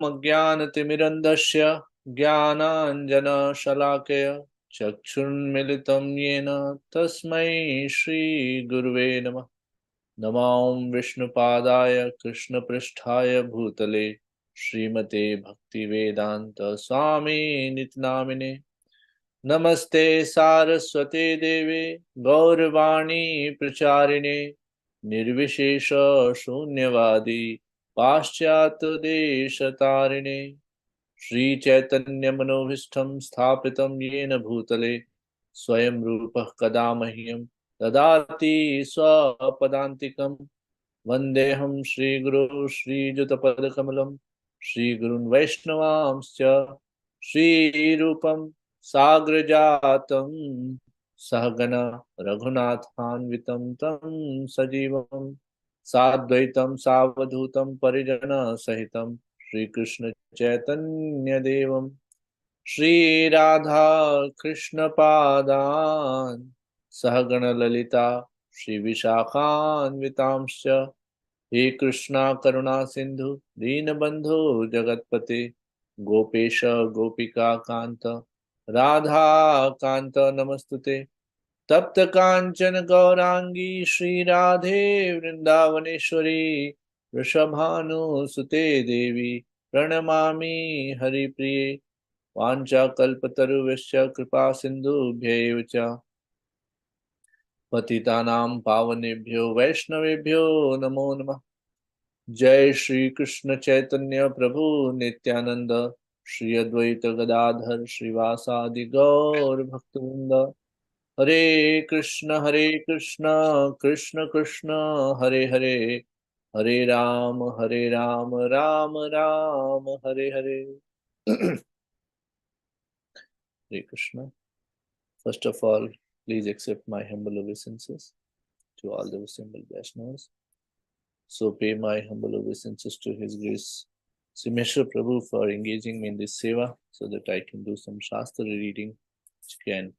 अज्ञानतिमिरन्धस्य ज्ञानाञ्जनशलाकया चक्षुर्मिलितं येन तस्मै श्रीगुरुवे नमः। नमो विष्णुपादाय कृष्णपृष्ठाय भूतले श्रीमते भक्तिवेदान्त स्वामी नित्यनामिने। नमस्ते सारस्वते देवे गौरवाणी प्रचारिणे निर्विशेष शून्यवादी पाश्चात्यदेशतारिणे श्रीचैतन्यमनोभीष्टं स्थापितं येन भूतले स्वयं रूपः कदा मह्यं ददाति स्वपदान्तिकं। वन्देऽहं श्रीगुरुं श्रीयुतपदकमलं श्रीगुरुन् वैष्णवांश्च श्रीरूपं साग्रजातं सहगण रघुनाथान्वितं तं सजीवं साद्वैतं सावधूतं परिजनसहितं श्रीकृष्ण चैतन्य देवं श्रीराधा कृष्ण पादान् सहगण ललिता श्रीविशाखान्वितांश्च हे कृष्णा करुणा सिंधु दीनबंधु जगतपते गोपेश गोपिका कांत राधा कांत नमस्तुते। तप्त कांचन गौरांगी श्री राधे वृंदावनेश्वरी वृषभानुसुते देवी प्रणमामि हरिप्रिये। वाञ्छाकल्पतरुभ्यश्च कृपा सिन्धुभ्यैव च पतितानां पावनेभ्यो वैष्णवेभ्यो नमो नमः। जय श्री कृष्ण चैतन्य प्रभु नित्यानंद श्री अद्वैत गदाधर श्रीवासादि गौर भक्तवृंद। हरे कृष्ण कृष्ण कृष्ण हरे हरे, हरे Ram Ram Ram Hare Hare. Hare Krishna. First of all, please accept my humble obeisances to all the assembled Vaishnavas. So pay my humble obeisances to His Grace Simeshwar Prabhu for engaging me in this seva so that I can do some Shastra reading which can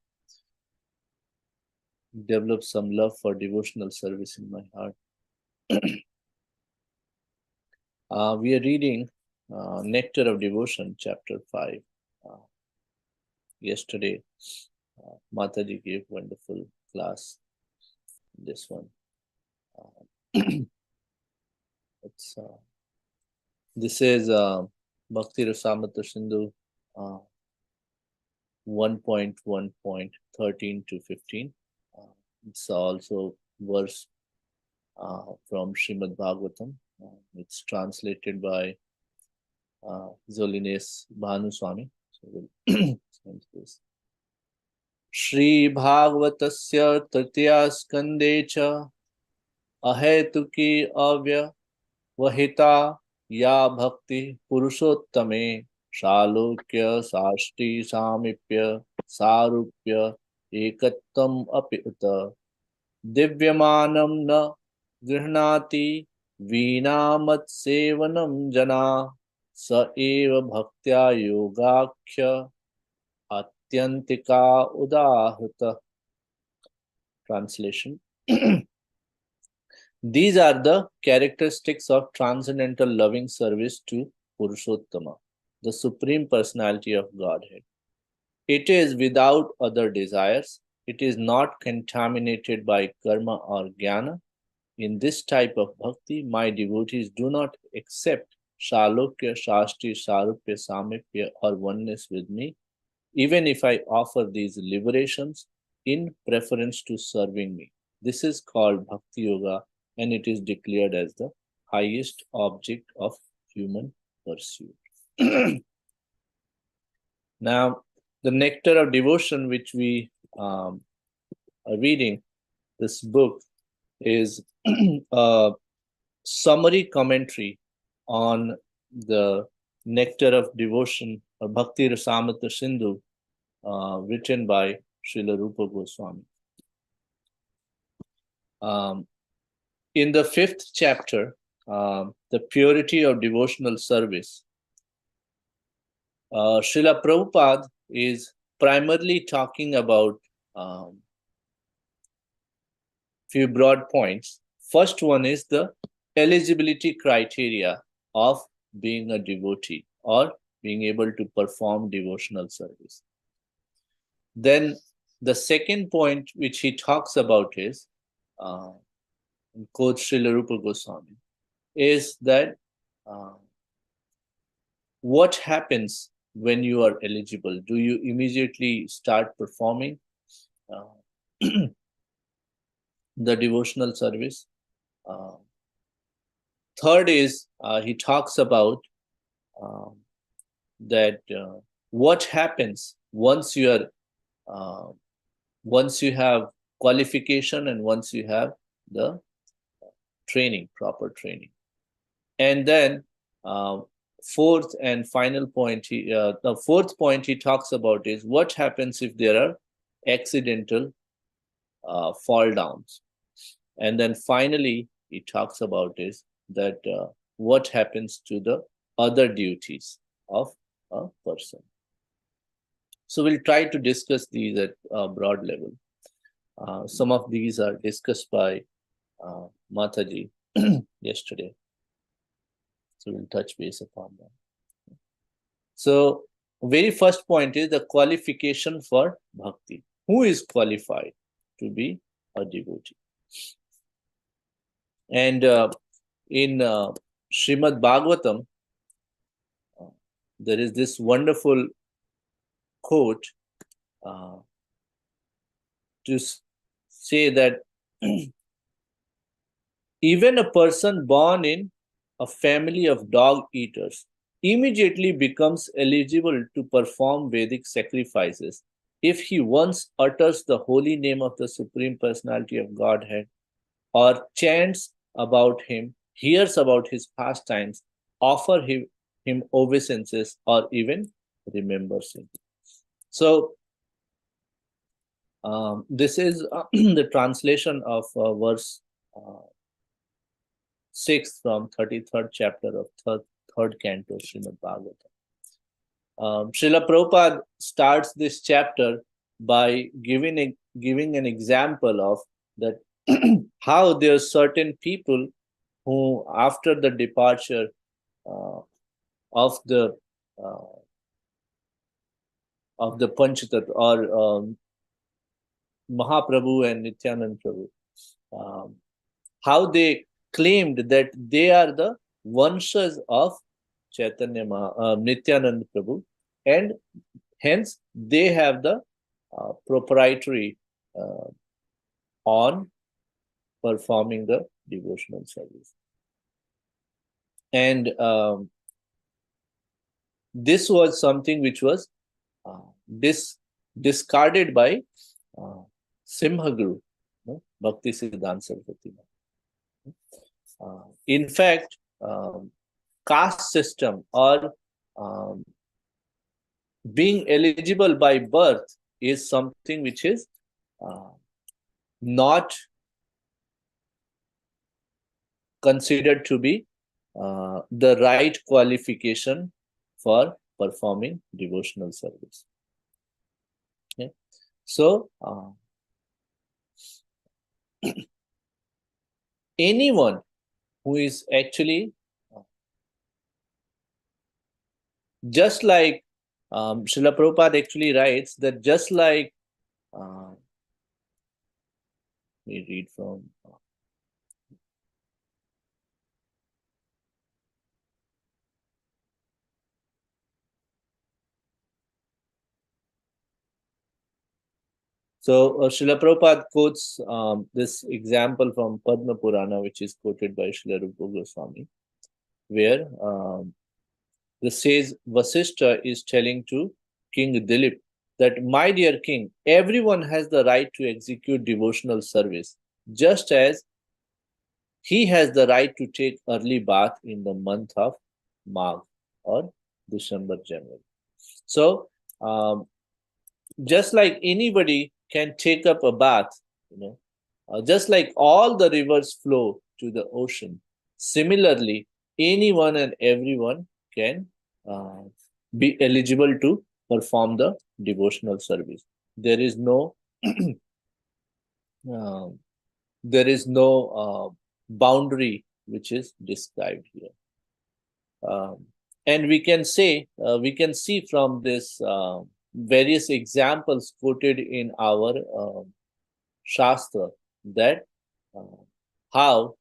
develop some love for devotional service in my heart. We are reading Nectar of Devotion, Chapter 5. Yesterday, Mataji gave wonderful class. This one. This is Bhakti Rasamrita Sindhu 1.1.13 to 15. It's also verse from Srimad Bhagavatam. It's translated by His Holiness Bhanu Swami. So we'll send this. Shri Bhagavatasya Tritiya Skande cha Ahetuki Avya Vahita या भक्ति पुरुषोत्तमे शालोक्य साष्टि सामीप्य सारूप्य एकत्वम अपि उत दिव्यमानं न गृह्णाति वीणामत् सेवनं जना स एव भक्त्या योगाख्य अत्यंतिका उदाहृत. Translation. These are the characteristics of transcendental loving service to Purushottama, the Supreme Personality of Godhead. It is without other desires. It is not contaminated by karma or jnana. In this type of bhakti, my devotees do not accept Shalokya, Shasti, Sarupya, Samipya, or oneness with me, even if I offer these liberations in preference to serving me. This is called Bhakti Yoga, and it is declared as the highest object of human pursuit. Now, the Nectar of Devotion, which we are reading, this book is a summary commentary on the Nectar of Devotion or Bhakti Rasamrita Sindhu, written by Srila Rupa Goswami. In the 5th chapter, the purity of devotional service, Srila Prabhupada is primarily talking about few broad points. First one is the eligibility criteria of being a devotee or being able to perform devotional service. Then the second point which he talks about is, quote Srila Rupa Goswami, is that what happens when you are eligible? Do you immediately start performing the devotional service? Third is, he talks about that what happens once you are once you have qualification and once you have the training, proper training. And then fourth and final point, the fourth point he talks about is what happens if there are accidental fall downs. And then finally he talks about is that what happens to the other duties of a person. So we'll try to discuss these at a broad level. Some of these are discussed by Mataji yesterday. So we'll touch base upon that. So very first point is the qualification for bhakti. Who is qualified to be a devotee? And in Srimad Bhagavatam, there is this wonderful quote to say that even a person born in a family of dog eaters immediately becomes eligible to perform Vedic sacrifices if he once utters the holy name of the Supreme Personality of Godhead, or chants about him, hears about his pastimes, offer him obeisances, or even remembers him. So this is the translation of verse 6 from 33rd chapter of third canto Srimad Bhagavatam. Srila Prabhupada starts this chapter by giving an example of that how there are certain people who, after the departure of the Panchatattva or Mahaprabhu and Nityanand Prabhu, how they claimed that they are the vanshas of Chaitanya Nityanand Prabhu, and hence they have the proprietary on performing the devotional service. And this was something which was discarded by Simhaguru, Bhakti Siddhanta Saraswati. In fact, caste system or being eligible by birth is something which is not considered to be the right qualification for performing devotional service. Okay. So anyone who is actually just like Srila Prabhupada actually writes that just like we read from so Srila Prabhupada quotes this example from Padma Purana, which is quoted by Srila Rupa Goswami, where this says Vasishtha is telling to King Dilip that, my dear king, everyone has the right to execute devotional service, just as he has the right to take early bath in the month of Magh or December, January. So just like anybody can take up a bath, just like all the rivers flow to the ocean, similarly, anyone and everyone can be eligible to perform the devotional service. There is no boundary which is described here. And we can say, we can see from this various examples quoted in our Shastra that how,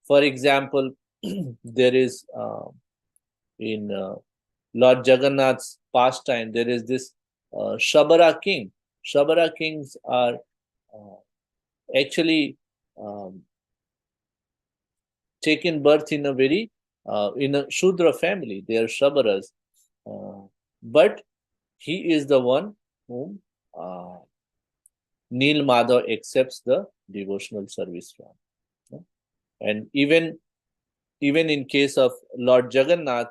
for example, there is in Lord Jagannath's pastime, there is this Shabara king. Shabara kings are actually um, taken birth in a very in a Shudra family. They are Shabaras, but he is the one whom Neel Madhav accepts the devotional service from. And even in case of Lord Jagannath,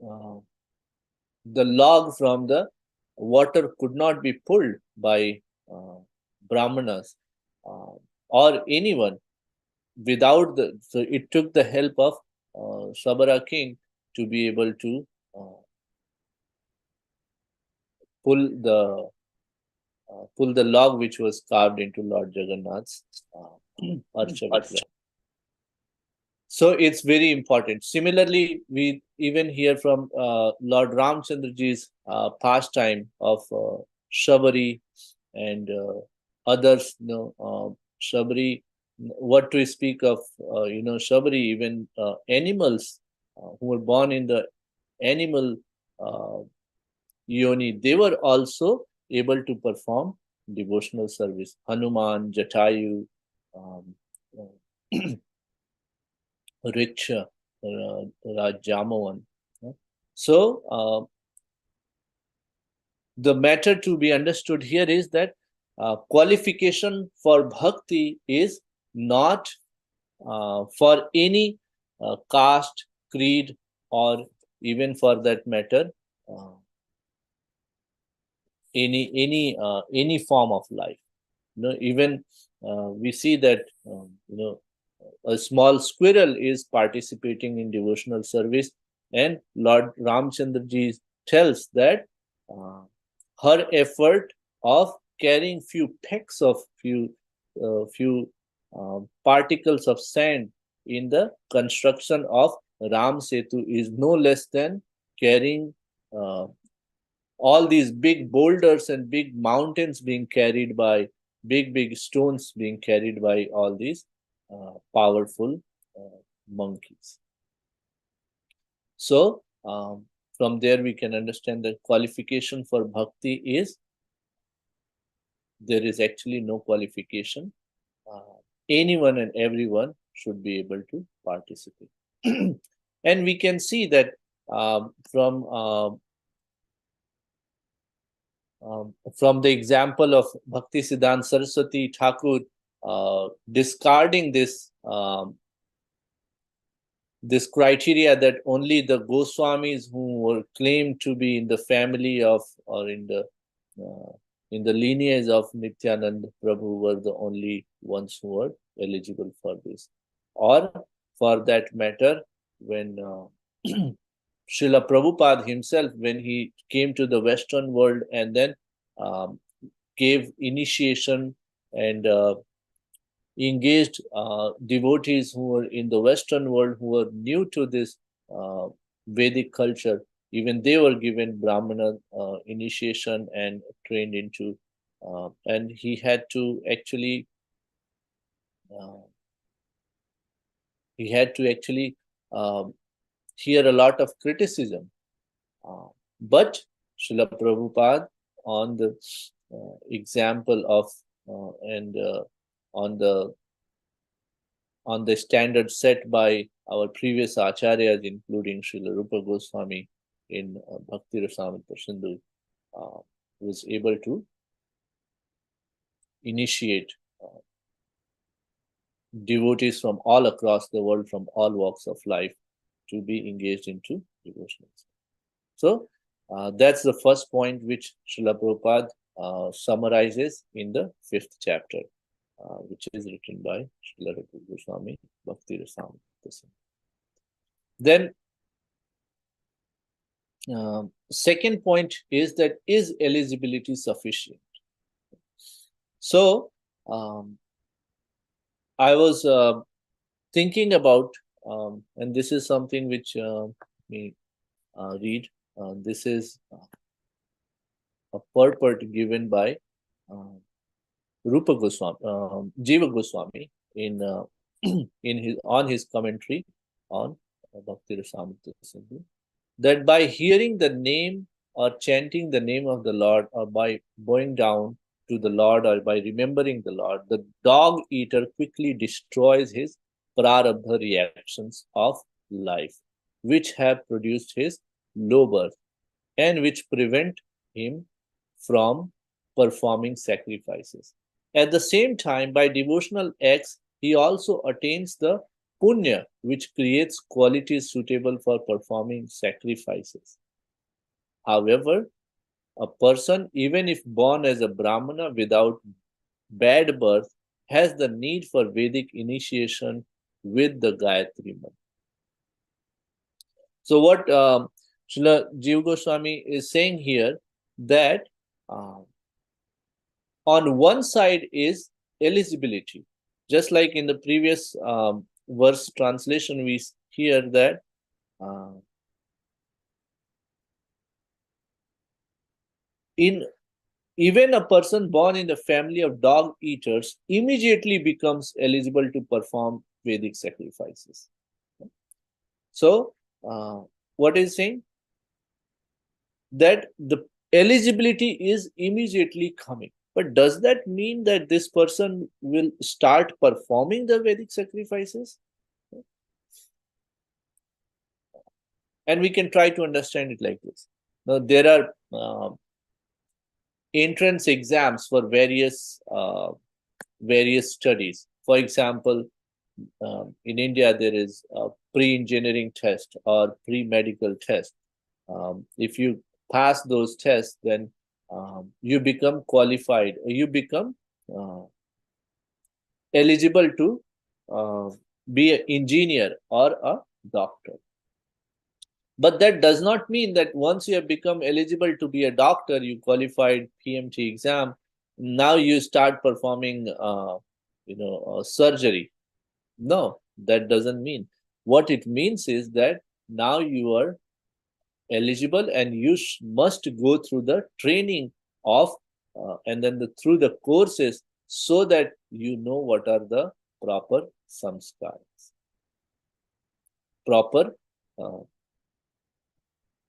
the log from the water could not be pulled by Brahmanas or anyone without the. So it took the help of Sabara king to be able to pull the log which was carved into Lord Jagannath's Archa. So it's very important. Similarly, we even hear from Lord Ramchandraji's pastime of Shabari and others. Shabari. What to speak of? Shabari. Even animals who were born in the animal yoni, they were also able to perform devotional service. Hanuman, Jatayu, Riksha, Rajamavan. So the matter to be understood here is that qualification for bhakti is not for any caste, creed, or even for that matter any form of life. Even we see that a small squirrel is participating in devotional service, and Lord Ramchandraji tells that her effort of carrying few pecks of few particles of sand in the construction of Ram Setu is no less than carrying all these big boulders and big mountains being carried by big stones being carried by all these powerful monkeys. So from there we can understand that qualification for bhakti is, there is actually no qualification. Anyone and everyone should be able to participate. And we can see that from the example of Bhakti Siddhanta Saraswati Thakur discarding this this criteria that only the Goswamis who were claimed to be in the family of or in the lineage of Nityananda Prabhu were the only ones who were eligible for this. Or for that matter, when Srila Prabhupada himself, when he came to the Western world and then gave initiation and engaged devotees who were in the Western world, who were new to this Vedic culture, even they were given Brahmana initiation and trained into, and he had to actually hear a lot of criticism. But Srila Prabhupada, on the example of and on the standard set by our previous acharyas, including Srila Rupa Goswami in Bhakti Rasamrita Sindhu, was able to initiate devotees from all across the world, from all walks of life, to be engaged into devotional. So that's the first point which Srila Prabhupada summarizes in the 5th chapter, which is written by Srila Rupa Goswami, Bhakti Rasamrita Sindhu. Then second point is that, is eligibility sufficient? So I was thinking about and this is something which we read. This is a purport given by uh, Rupa Goswami, Jiva Goswami in in his on his commentary on Bhakti Rasamrita Sindhu, that by hearing the name or chanting the name of the Lord, or by bowing down to the Lord, or by remembering the Lord, the dog eater quickly destroys his prarabdha reactions of life, which have produced his low birth and which prevent him from performing sacrifices. At the same time, by devotional acts, he also attains the punya, which creates qualities suitable for performing sacrifices. However, a person, even if born as a Brahmana without bad birth, has the need for Vedic initiation with the Gayatri Mantra. So, what Srila Jiva Goswami is saying here, that uh, on one side is eligibility, just like in the previous verse translation, we hear that uh, in even a person born in the family of dog eaters immediately becomes eligible to perform Vedic sacrifices. So, what is saying? That the eligibility is immediately coming. But does that mean that this person will start performing the Vedic sacrifices? And we can try to understand it like this. Now, there are entrance exams for various studies. For example, in India, there is a pre-engineering test or pre-medical test. If you pass those tests, then you become qualified, you become eligible to be an engineer or a doctor. But that does not mean that once you have become eligible to be a doctor, you qualified PMT exam, now you start performing, surgery. No, that doesn't mean. What it means is that now you are eligible and you must go through the training of and then through the courses, so that you know what are the proper samskars, proper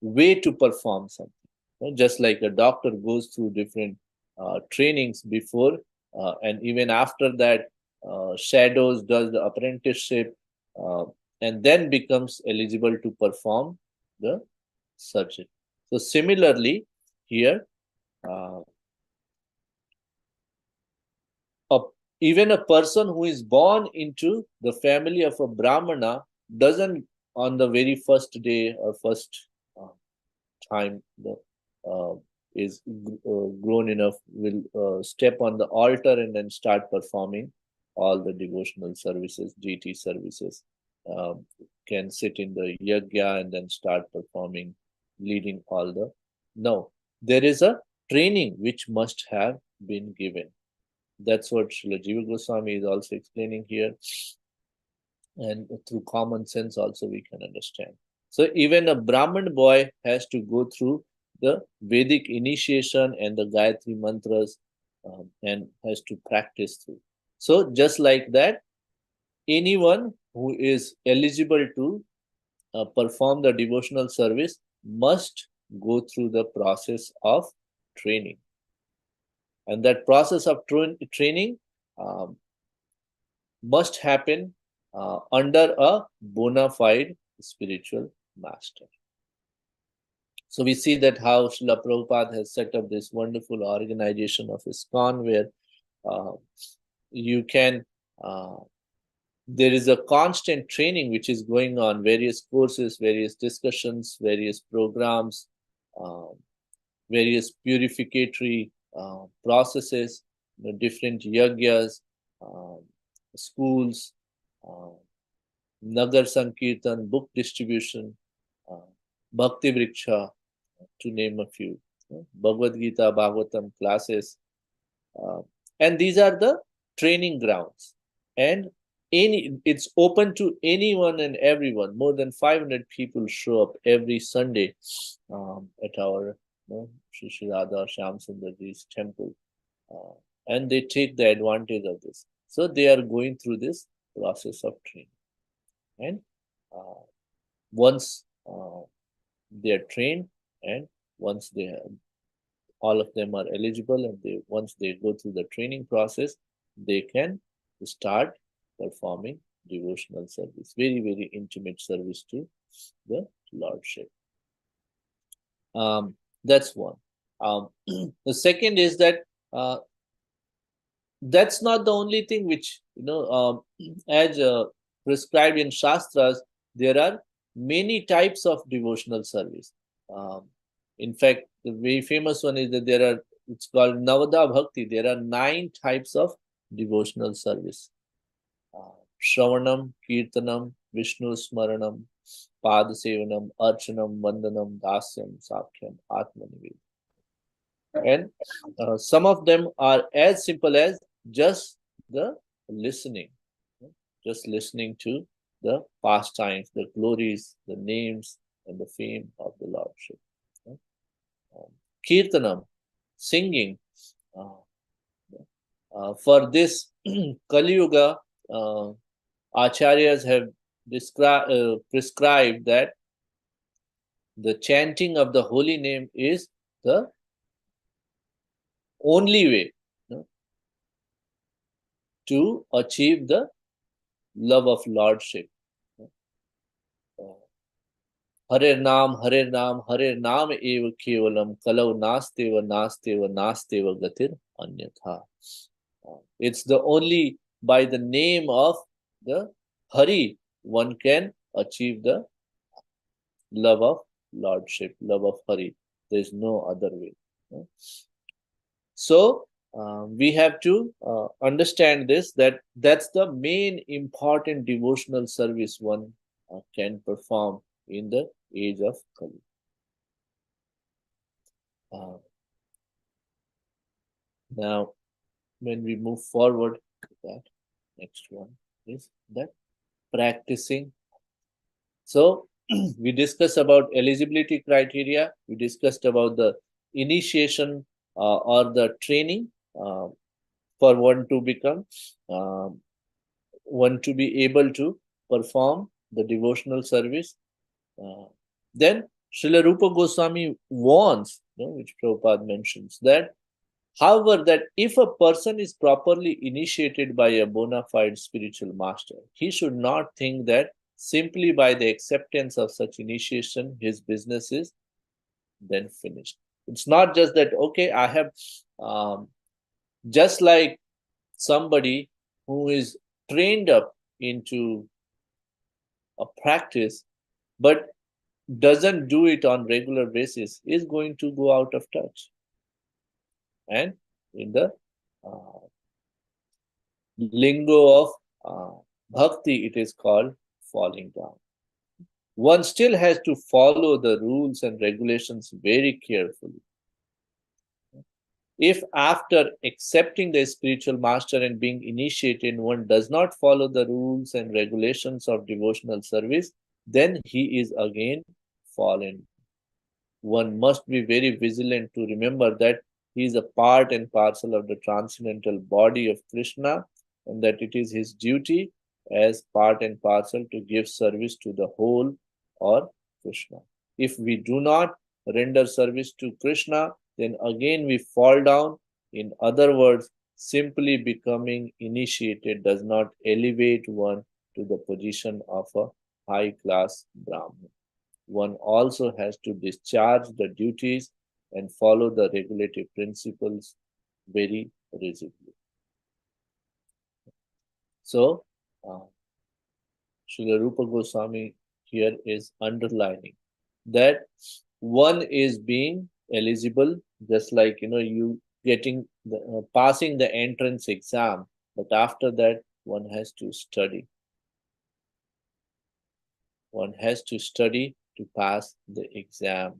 way to perform something. Just like a doctor goes through different trainings before and even after that shadows, does the apprenticeship, and then becomes eligible to perform the surgery. So similarly, here, uh, a, even a person who is born into the family of a Brahmana doesn't, on the very first day or first time the is grown enough, will step on the altar and then start performing all the devotional services, GT services. Can sit in the yajna and then start performing, leading all the. No, there is a training which must have been given. That's what Srila Jiva Goswami is also explaining here. And through common sense also we can understand. So even a Brahmin boy has to go through the Vedic initiation and the Gayatri mantras, and has to practice through. So just like that, anyone who is eligible to perform the devotional service must go through the process of training. And that process of training um, must happen under a bona fide spiritual master. So we see that how Srila Prabhupada has set up this wonderful organization of ISKCON, where you can, there is a constant training which is going on, various courses, various discussions, various programs, various purificatory processes, different yajnas, schools, Nagar Sankirtan, book distribution, Bhakti Vriksha, to name a few, Bhagavad Gita, Bhagavatam classes. And these are the training grounds. And it's open to anyone and everyone. More than 500 people show up every Sunday at our Shri Shri Radha Shyam Sundarji's temple, and they take the advantage of this. So they are going through this process of training, and uh, once they are trained, and once they have, all of them are eligible, and they once they go through the training process, they can start performing devotional service, very very intimate service to the Lordship. That's one. The second is that that's not the only thing which as prescribed in Shastras. There are many types of devotional service. Um, in fact, the very famous one is that there are, it's called Navada Bhakti. There are 9 types of devotional service. Shravanam, Kirtanam, Vishnu Smaranam, Pada Sevanam, Archanam, Vandanam, Dasyam, Sakhyam, Atmanivedana. And some of them are as simple as just the listening, just listening to the pastimes, the glories, the names, and the fame of the Lordship. Kirtanam, singing. For this Kali Yuga, Acharyas have prescribed that the chanting of the holy name is the only way to achieve the love of Lordship. Hare Nam, Hare Nam eva kevalam, kalau nasteva, nasteva, nasteva gatir anyatha. It's the only by the name of the Hari one can achieve the love of Lordship, love of Hari. There is no other way. So we have to understand this, that that's the main important devotional service one can perform in the age of Kali. Now, when we move forward, that next one is that practicing. So we discussed about eligibility criteria. We discussed about the initiation or the training for one to become one to be able to perform the devotional service. Then Srila Rupa Goswami warns, which Prabhupada mentions, that however, that if a person is properly initiated by a bona fide spiritual master, he should not think that simply by the acceptance of such initiation, his business is then finished. It's not just that, okay, I have, just like somebody who is trained up into a practice, but doesn't do it on regular basis, is going to go out of touch. And in the lingo of bhakti, it is called falling down. One still has to follow the rules and regulations very carefully. If after accepting the spiritual master and being initiated, one does not follow the rules and regulations of devotional service, then he is again fallen. One must be very vigilant to remember that he is a part and parcel of the transcendental body of Krishna, and that it is his duty as part and parcel to give service to the whole or Krishna. If we do not render service to Krishna, then again we fall down. In other words, simply becoming initiated does not elevate one to the position of a high-class Brahmin. One also has to discharge the duties and follow the regulative principles very rigidly. So, Srila Rupa Goswami here is underlining that one is being eligible, just like you getting the passing the entrance exam, but after that one has to study. One has to study to pass the exam.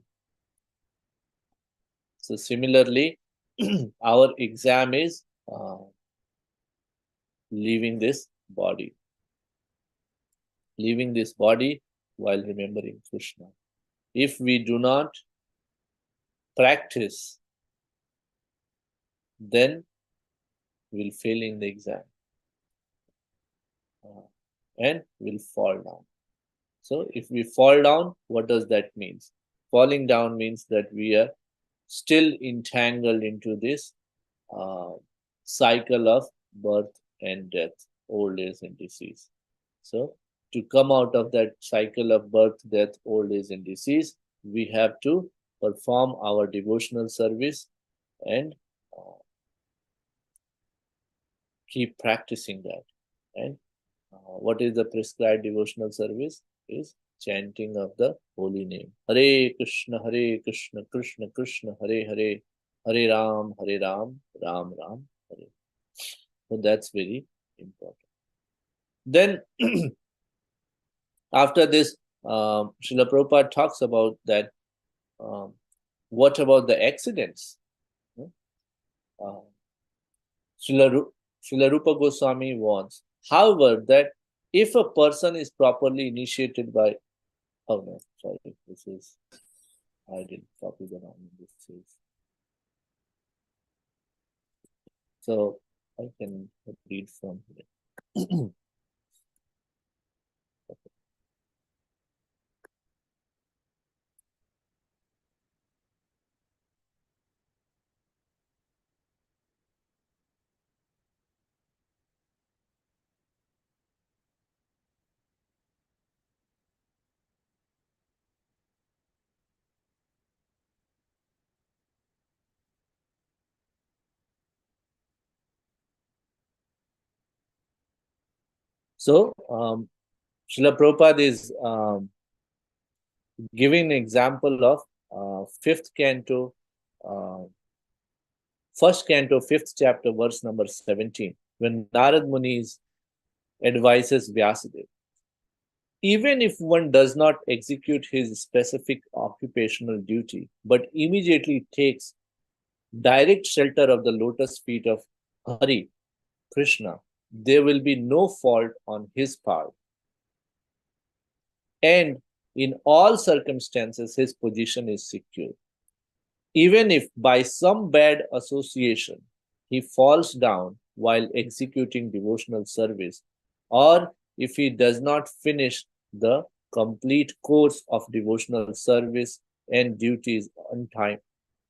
So similarly, our exam is leaving this body. leaving this body while remembering Krishna. If we do not practice, then we'll fail in the exam and we'll fall down. So if we fall down, what does that mean? Falling down means that we are still entangled into this cycle of birth and death, old age and disease. So to come out of that cycle of birth, death, old age and disease, we have to perform our devotional service and keep practicing that. And what is the prescribed devotional service? Is chanting of the holy name. Hare Krishna, Krishna Krishna, Hare Hare, Hare Ram, Ram Ram, Hare. So that's very important. Then after this, Srila Prabhupada talks about that. What about the accidents? Srila Rupa Goswami warns, however, that if a person is properly initiated by, oh no, sorry, this is, I didn't copy the wrong, this is, so I can read from here. So, Srila Prabhupada is giving an example of fifth canto, first canto, fifth chapter, verse number 17, when Narad Muni advises Vyasadeva. Even if one does not execute his specific occupational duty, but immediately takes direct shelter of the lotus feet of Hari, Krishna, there will be no fault on his part. And in all circumstances, his position is secure. Even if by some bad association he falls down while executing devotional service, or if he does not finish the complete course of devotional service and duties on time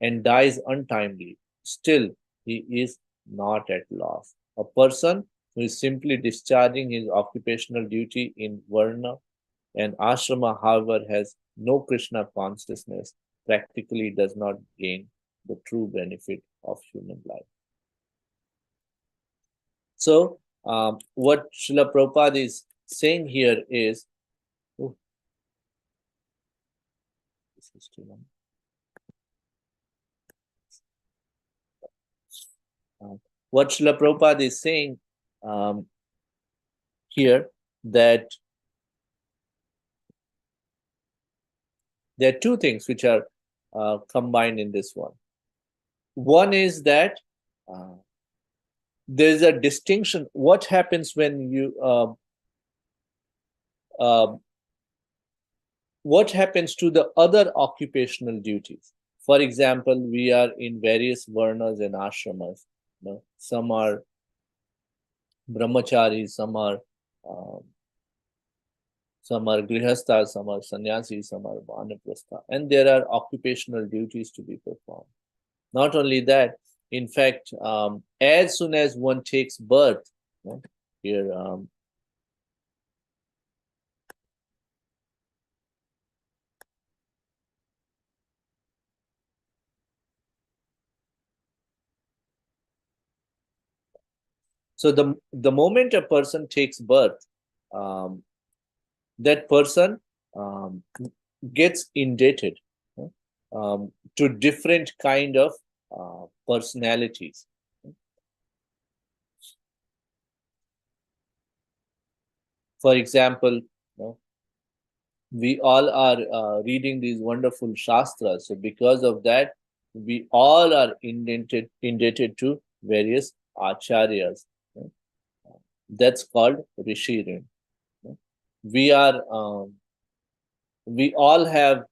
and dies untimely, still he is not at loss. A person who is simply discharging his occupational duty in Varna and Ashrama, however, has no Krishna consciousness, practically does not gain the true benefit of human life. So, what Srila Prabhupada is saying here is, this is too long. What Srila Prabhupada is saying here, that there are two things which are combined in this one. One is that there's a distinction. What happens when you what happens to the other occupational duties? For example, we are in various varnas and ashramas. You know, some are brahmacharis, some are grihastha, some are sannyasi, some are vanaprastha, and there are occupational duties to be performed. Not only that, in fact, as soon as one takes birth, you know, here so the moment a person takes birth, that person gets indebted to different kind of personalities. For example, you know, we all are reading these wonderful shastras. So because of that, we all are indebted to various acharyas. That's called Rishi Rin. we are we all have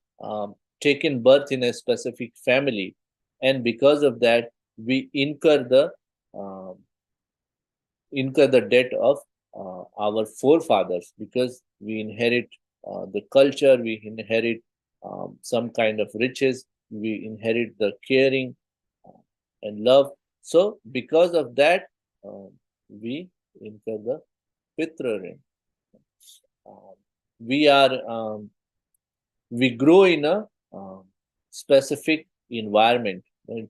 taken birth in a specific family, and because of that we um, incur the debt of our forefathers, because we inherit the culture, we inherit some kind of riches, we inherit the caring uh, and love. So because of that, we incur the pitra rin. Um, we are we grow in a specific environment. And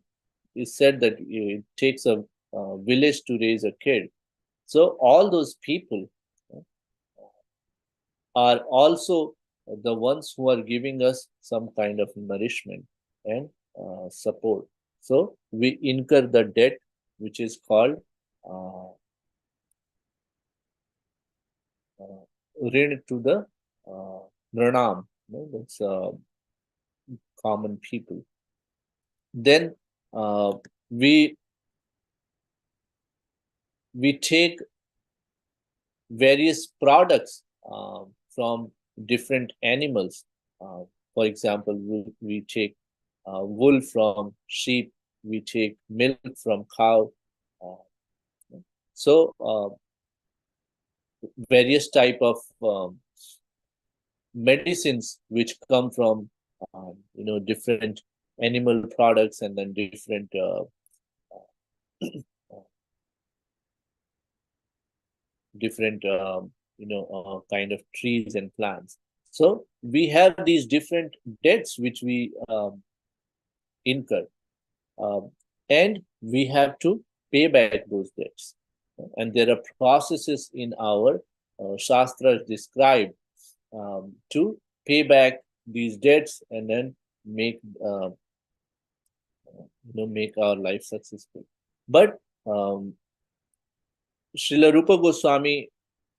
it's said that it takes a village to raise a kid. So all those people uh, are also the ones who are giving us some kind of nourishment and support. So we incur the debt, which is called uh, rin to the uh, pranam. That's common people. Then we we take various products from different animals. For example, we take wool from sheep, we take milk from cow. Uh, so various type of medicines which come from different animal products, and then different different kind of trees and plants. So we have these different debts which we incur, um, and we have to pay back those debts. And there are processes in our shastras described to pay back these debts, and then make make our life successful. But Srila Rupa Goswami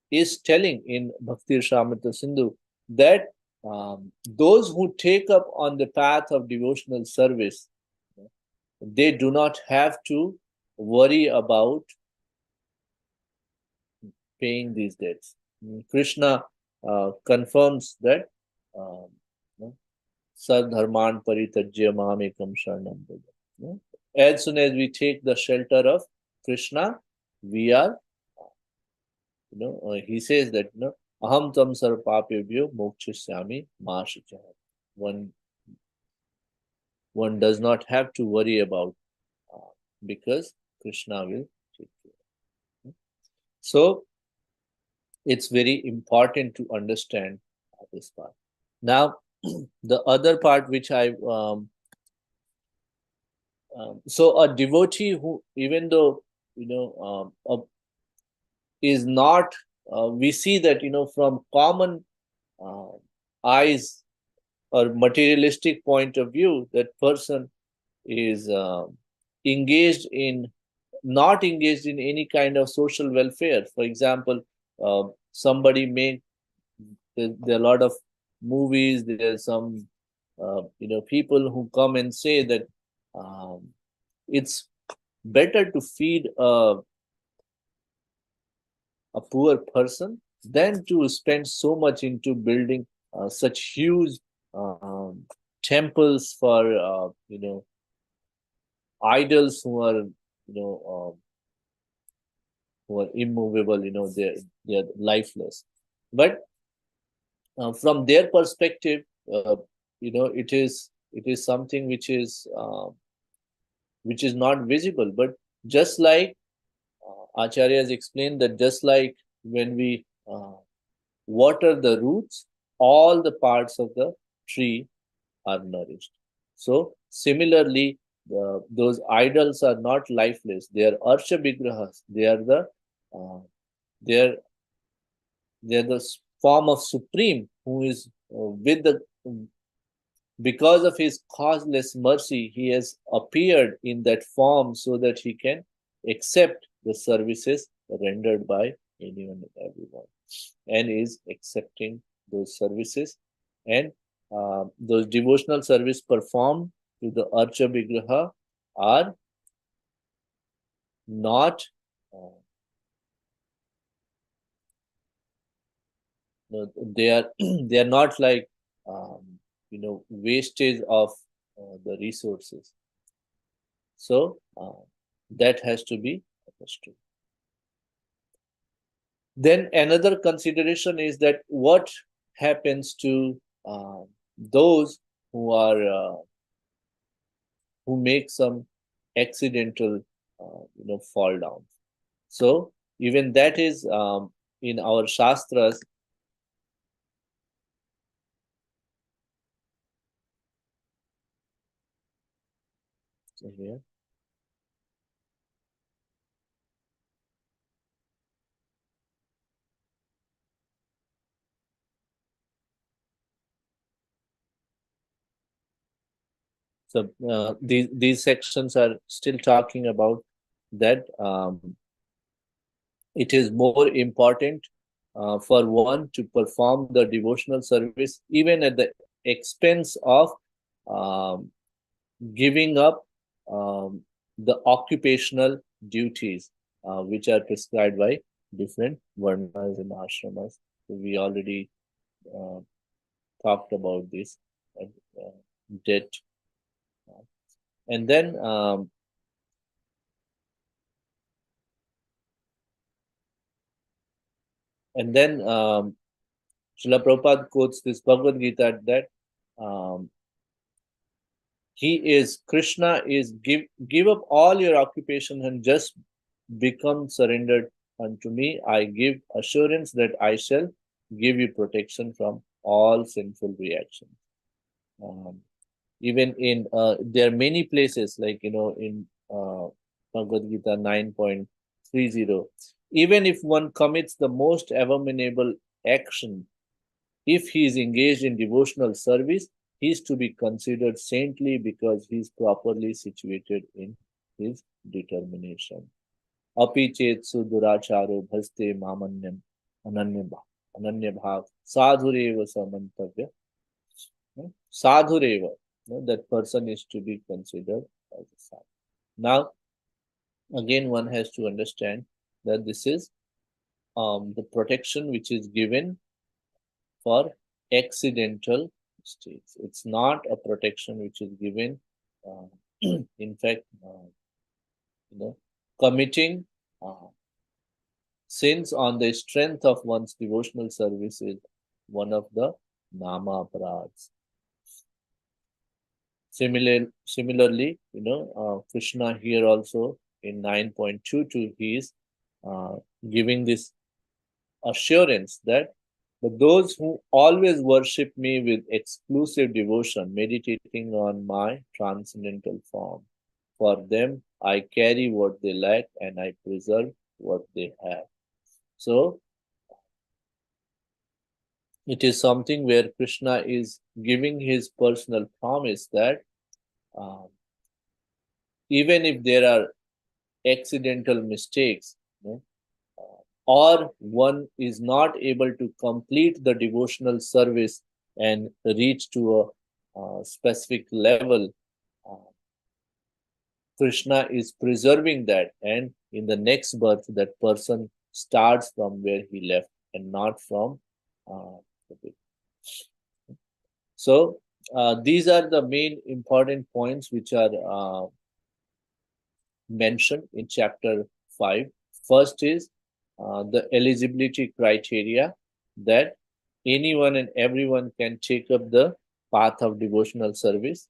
is telling in Bhakti Rasamrita Sindhu that those who take up on the path of devotional service, they do not have to worry about paying these debts. Krishna confirms that Sadharman Paritajya Mamekam Sharanam Braja. As soon as we take the shelter of Krishna, we are, he says that, Aham tam sarpapebhyo mokshishyami mashicha. One one does not have to worry about because Krishna will take care. So it's very important to understand this part. Now, the other part which so a devotee who, even though is not, we see that from common uh, eyes or materialistic point of view, that person is engaged in not engaged in any kind of social welfare. For example, somebody may, there are a lot of movies, there are some people who come and say that um, it's better to feed a poor person than to spend so much into building such huge temples for idols who are immovable. They're lifeless. But from their perspective, it is something which is not visible. But just like Acharya has explained, that just like when we water the roots, all the parts of the tree are nourished. So similarly, those idols are not lifeless. They are archa vigrahas. Uh, they are they are the form of Supreme, who is with the, because of his causeless mercy, he has appeared in that form so that he can accept the services rendered by anyone and everyone, and is accepting those services. And those devotional service performed to the Archa Vigraha are not they are they are not like wastage of the resources. So that has to be understood. Then another consideration is that what happens to those who are who make some accidental fall down. So even that is in our shastras. Here. So these sections are still talking about that it is more important for one to perform the devotional service even at the expense of um, giving up the occupational duties which are prescribed by different varnas and ashramas. So we already uh, talked about this uh, debt. And then and then Srila Prabhupada quotes this Bhagavad Gita that um, Krishna is give up all your occupation and just become surrendered unto me. I give assurance that I shall give you protection from all sinful reactions. Um, even in there are many places like in Bhagavad Gita 9.30, even if one commits the most abominable action, if he is engaged in devotional service, he is to be considered saintly because he is properly situated in his determination. Api chetsu duracharo bhaste mamanyam ananya bhav sadhureva samantavya. Sadhureva, that person is to be considered as a sadhu. Now, again, one has to understand that this is the protection which is given for accidental mistakes. It's not a protection which is given, uh, in fact, committing uh, sins on the strength of one's devotional service is one of the nama aparadhs. Similarly, Krishna here also in 9.22, he is giving this assurance that but those who always worship me with exclusive devotion, meditating on my transcendental form, for them I carry what they lack and I preserve what they have. So it is something where Krishna is giving his personal promise that um, even if there are accidental mistakes, or one is not able to complete the devotional service and reach to a specific level, uh, Krishna is preserving that, and in the next birth, that person starts from where he left and not from the beginning. So, these are the main important points which are mentioned in chapter 5. First is the eligibility criteria that anyone and everyone can take up the path of devotional service.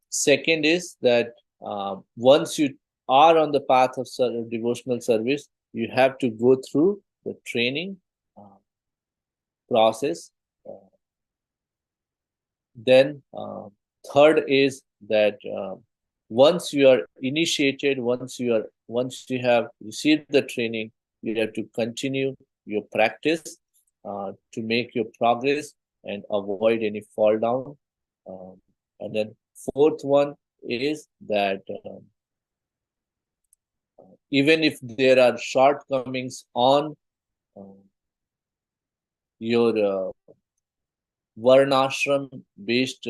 Second is that once you are on the path of devotional service, you have to go through the training process. Then third is that once you are initiated, once you have received the training, you have to continue your practice to make your progress and avoid any fall down. And then fourth one is that even if there are shortcomings on your varnashram based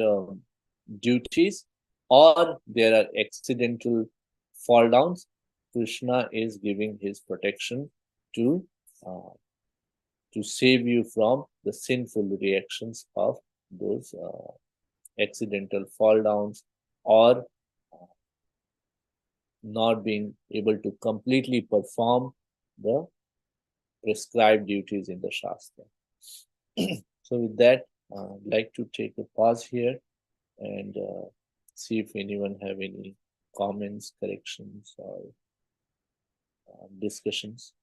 duties, or there are accidental fall downs, Krishna is giving his protection to to save you from the sinful reactions of those accidental fall downs or not being able to completely perform the prescribed duties in the Shastra. So, with that, I'd like to take a pause here and see if anyone have any comments, corrections, or discussions.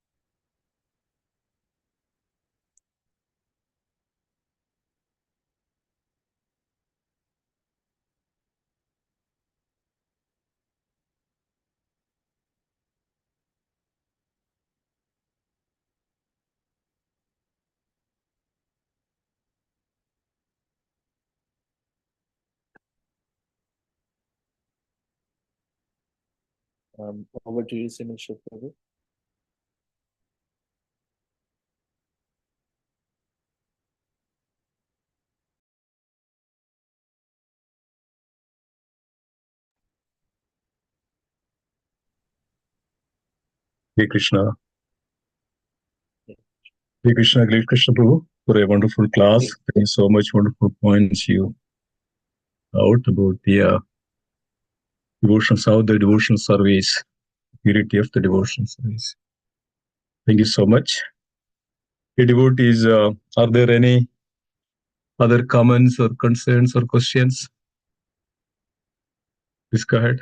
Over to you, Simisha Prabhu. Hey Krishna. Hey Krishna, great Krishna Prabhu for a wonderful class. Thank you so much, wonderful points you out about the devotions, how the devotional service, purity of the devotional service. Thank you so much. Hey devotees, are there any other comments or concerns or questions? Please go ahead.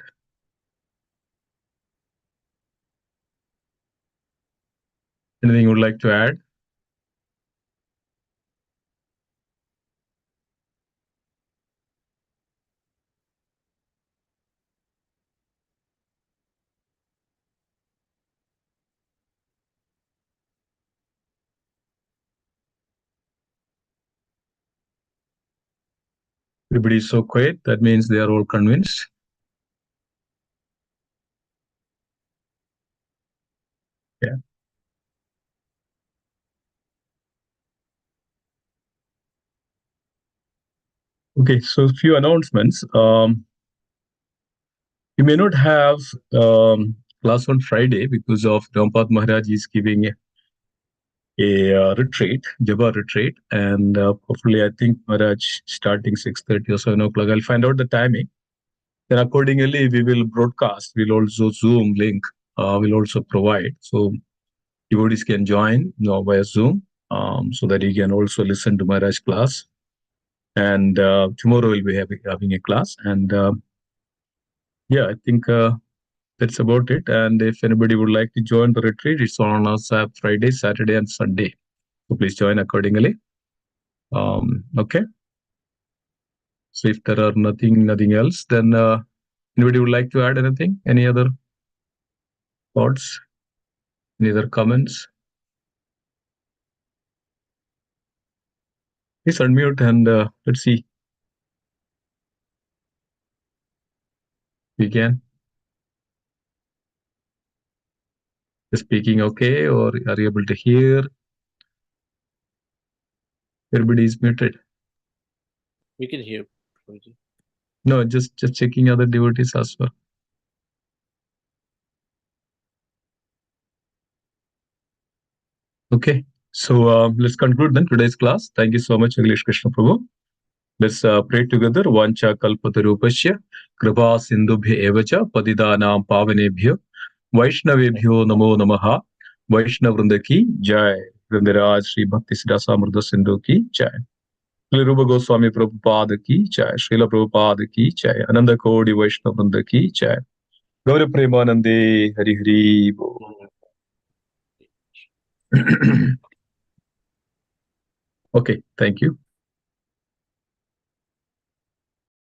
Anything you would like to add? Everybody is so quiet. That means they are all convinced. Yeah. Okay, so a few announcements. You may not have class on Friday because of Rampad Maharaj is giving a retreat, Java retreat, and hopefully I think Maharaj starting 6:30 or 7 o'clock. I'll find out the timing. Then accordingly we will broadcast. We'll also Zoom link. We'll also provide so devotees can join via Zoom, so that you can also listen to Maharaj class. And tomorrow we'll be having a class. And yeah, I think that's about it. And if anybody would like to join the retreat, it's on Friday, Saturday, and Sunday. So please join accordingly. Okay. So if there are nothing else, then anybody would like to add anything? Any other thoughts? Any other comments? Please unmute and let's see. We can. Is speaking okay, or are you able to hear? Everybody is muted. We can hear. No, just checking other devotees as well. Okay, so let's conclude then today's class. Thank you so much, Akhilesh Krishna Prabhu. Let's pray together. Vancha kalpatarupasya kripa sindubhya evacha patidanam pavanebhyo Vaishnavebhyo namo namaha. Vaishnav Vrinda ki jai. Vrindaraj Sri Bhakti Siddhasa Amrita Sindhu ki jai. Srila Rupa Goswami Prabhupada ki jai. Srila Prabhupada ki jai. Ananda Kodi Vaishnav Vrinda ki jai. Gaura Premanande Hari Hari Bo. Okay, thank you.